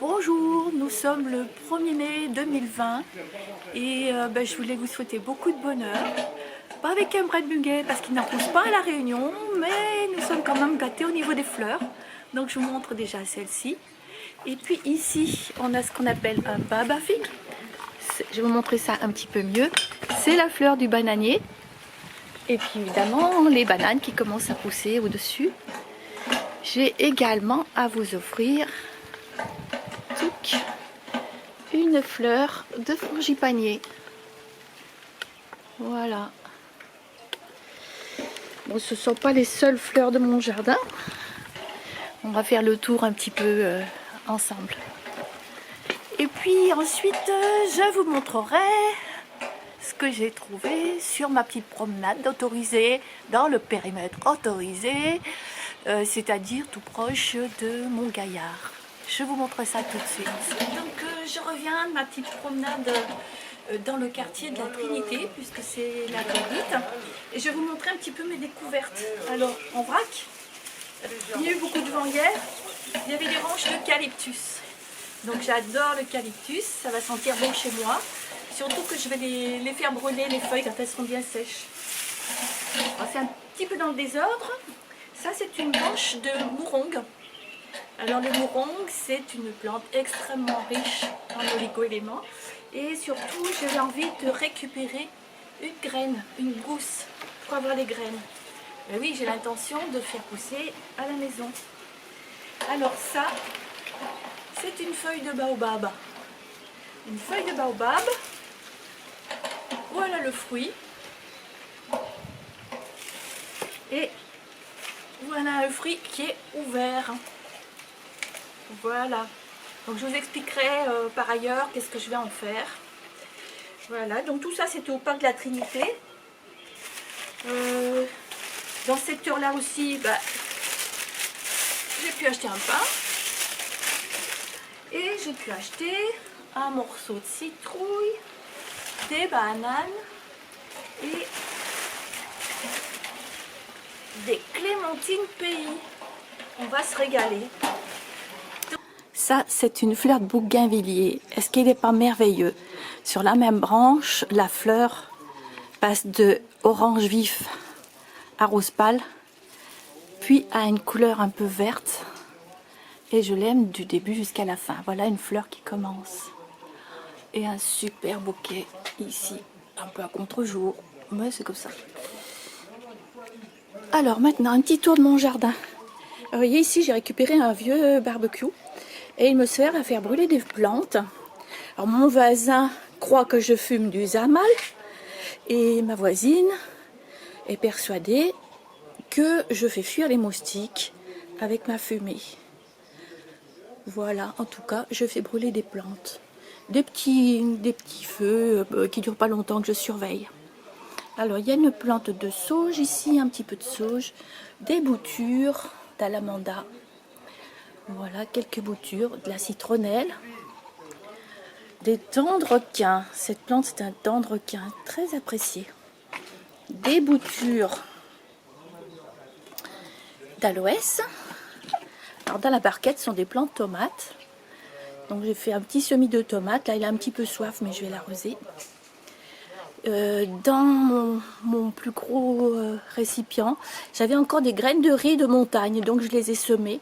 Bonjour, nous sommes le 1er mai 2020 et je voulais vous souhaiter beaucoup de bonheur. Pas avec un brin de muguet parce qu'il n'en pousse pas à La Réunion, mais nous sommes quand même gâtés au niveau des fleurs. Donc je vous montre déjà celle-ci. Et puis ici, on a ce qu'on appelle un baba fig. Je vais vous montrer ça un petit peu mieux. C'est la fleur du bananier. Et puis évidemment, les bananes qui commencent à pousser au-dessus. J'ai également à vous offrir une fleur de frangipanier. Voilà. Bon, ce ne sont pas les seules fleurs de mon jardin. On va faire le tour un petit peu ensemble. Et puis ensuite, je vous montrerai ce que j'ai trouvé sur ma petite promenade autorisée, dans le périmètre autorisé, c'est-à-dire tout proche de Montgaillard. Je vous montre ça tout de suite. Donc je reviens de ma petite promenade dans le quartier de la Trinité, puisque c'est la Trinité. Et je vais vous montrer un petit peu mes découvertes. Alors, en vrac, il y a eu beaucoup de vent hier, il y avait des branches d'eucalyptus. Donc j'adore l'eucalyptus, ça va sentir bon chez moi. Surtout que je vais les faire brûler, les feuilles, quand elles seront bien sèches. C'est un petit peu dans le désordre. Ça, c'est une branche de mourong. Alors le mourong, c'est une plante extrêmement riche en oligo-éléments. Et surtout, j'avais envie de récupérer une graine, une gousse, pour avoir les graines. Mais oui, j'ai l'intention de faire pousser à la maison. Alors ça, c'est une feuille de baobab. Une feuille de baobab. Voilà le fruit. Et voilà le fruit qui est ouvert. Voilà. Donc je vous expliquerai par ailleurs qu'est-ce que je vais en faire. Voilà. Donc tout ça c'était au parc de la Trinité. Dans ce secteur-là aussi, j'ai pu acheter un pain. Et j'ai pu acheter un morceau de citrouille, des bananes et des clémentines pays. On va se régaler. Ça, c'est une fleur de bougainvillier. Est-ce qu'il n'est pas merveilleux? Sur la même branche, la fleur passe de orange vif à rose pâle, puis à une couleur un peu verte. Et je l'aime du début jusqu'à la fin. Voilà une fleur qui commence. Et un super bouquet ici, un peu à contre-jour, mais c'est comme ça. Alors maintenant, un petit tour de mon jardin. Vous voyez ici, j'ai récupéré un vieux barbecue et il me sert à faire brûler des plantes. Alors mon voisin croit que je fume du zamal et ma voisine est persuadée que je fais fuir les moustiques avec ma fumée. Voilà, en tout cas, je fais brûler des plantes. Des petits feux qui ne durent pas longtemps, que je surveille. Alors, il y a une plante de sauge ici, un petit peu de sauge, des boutures d'alamanda. Voilà, quelques boutures, de la citronnelle, des tendrequins. Cette plante, c'est un tendrequin très apprécié. Des boutures d'aloès. Alors, dans la barquette, ce sont des plantes de tomates. Donc j'ai fait un petit semis de tomates. Là, il a un petit peu soif, mais je vais l'arroser. Dans mon plus gros récipient, j'avais encore des graines de riz de montagne, donc je les ai semées.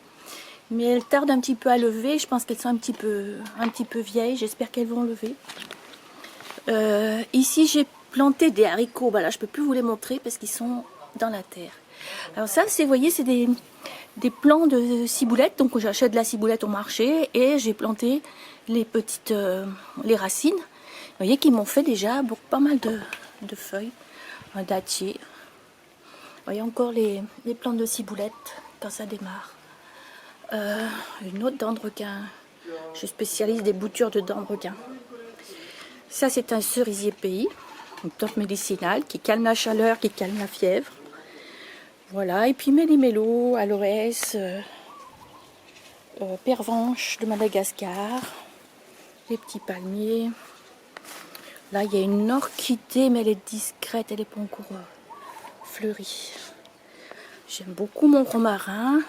Mais elles tardent un petit peu à lever. Je pense qu'elles sont un petit peu vieilles. J'espère qu'elles vont lever. Ici, j'ai planté des haricots. Voilà, je ne peux plus vous les montrer parce qu'ils sont dans la terre. Alors ça, vous voyez, c'est des plants de ciboulette. Donc j'achète de la ciboulette au marché et j'ai planté les racines. Vous voyez qu'ils m'ont fait déjà pas mal de feuilles, un dattier. Vous voyez encore les plantes de ciboulette quand ça démarre. Une autre dent de requin. Je spécialise des boutures de dents de requin. Ça, c'est un cerisier pays, une plante médicinale qui calme la chaleur, qui calme la fièvre. Voilà, et puis méli-mélo, aloès, pervenche de Madagascar, les petits palmiers. Là, il y a une orchidée, mais elle est discrète, elle n'est pas encore fleurie. J'aime beaucoup mon romarin.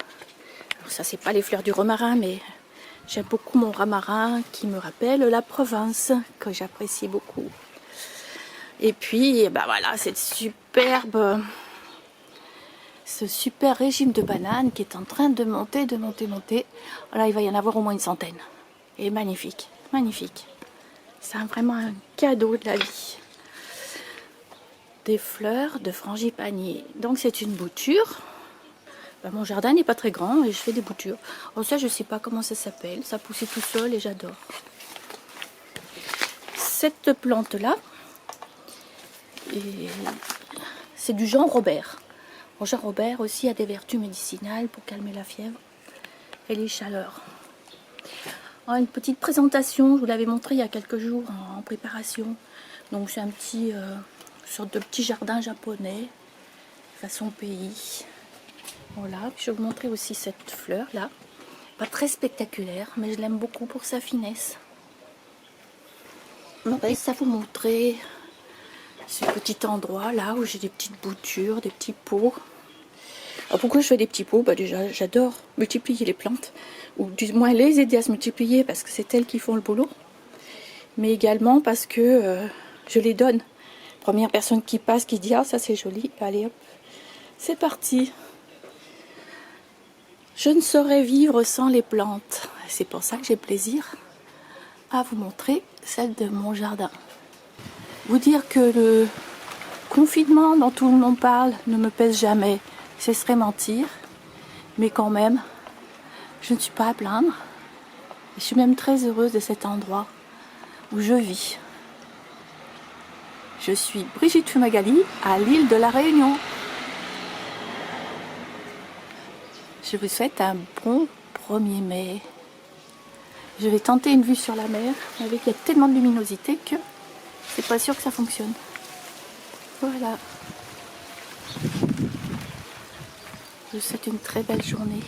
Alors ça, c'est pas les fleurs du romarin, mais J'aime beaucoup mon ramarin qui me rappelle la Provence, que j'apprécie beaucoup. Et puis, ben voilà, ce super régime de bananes qui est en train de monter. Là, il va y en avoir au moins une centaine. Et magnifique, magnifique. C'est vraiment un cadeau de la vie. Des fleurs de frangipanier. Donc c'est une bouture. Ben, mon jardin n'est pas très grand et je fais des boutures. Oh, ça, je sais pas comment ça s'appelle. Ça poussait tout seul et j'adore. Cette plante-là, c'est du Jean Robert. Bon, Jean Robert aussi a des vertus médicinales pour calmer la fièvre et les chaleurs. Alors, une petite présentation, je vous l'avais montré il y a quelques jours en préparation. Donc c'est un petit sorte de petit jardin japonais façon pays. Voilà, puis je vais vous montrer aussi cette fleur là. Pas très spectaculaire, mais je l'aime beaucoup pour sa finesse. Je vais ça vous montrer ce petit endroit là où j'ai des petites boutures, des petits pots. Alors pourquoi je fais des petits pots? Bah déjà j'adore multiplier les plantes, ou du moins les aider à se multiplier parce que c'est elles qui font le boulot. Mais également parce que je les donne. Première personne qui passe qui dit ah ça c'est joli, allez hop, c'est parti. Je ne saurais vivre sans les plantes. C'est pour ça que j'ai plaisir à vous montrer celle de mon jardin. Vous dire que le confinement dont tout le monde parle ne me pèse jamais, ce serait mentir. Mais quand même, je ne suis pas à plaindre. Je suis même très heureuse de cet endroit où je vis. Je suis Brigitte Fumagalli à l'île de la Réunion. Je vous souhaite un bon 1er mai. Je vais tenter une vue sur la mer, mais avec il y a tellement de luminosité que c'est pas sûr que ça fonctionne. Voilà. Je vous souhaite une très belle journée.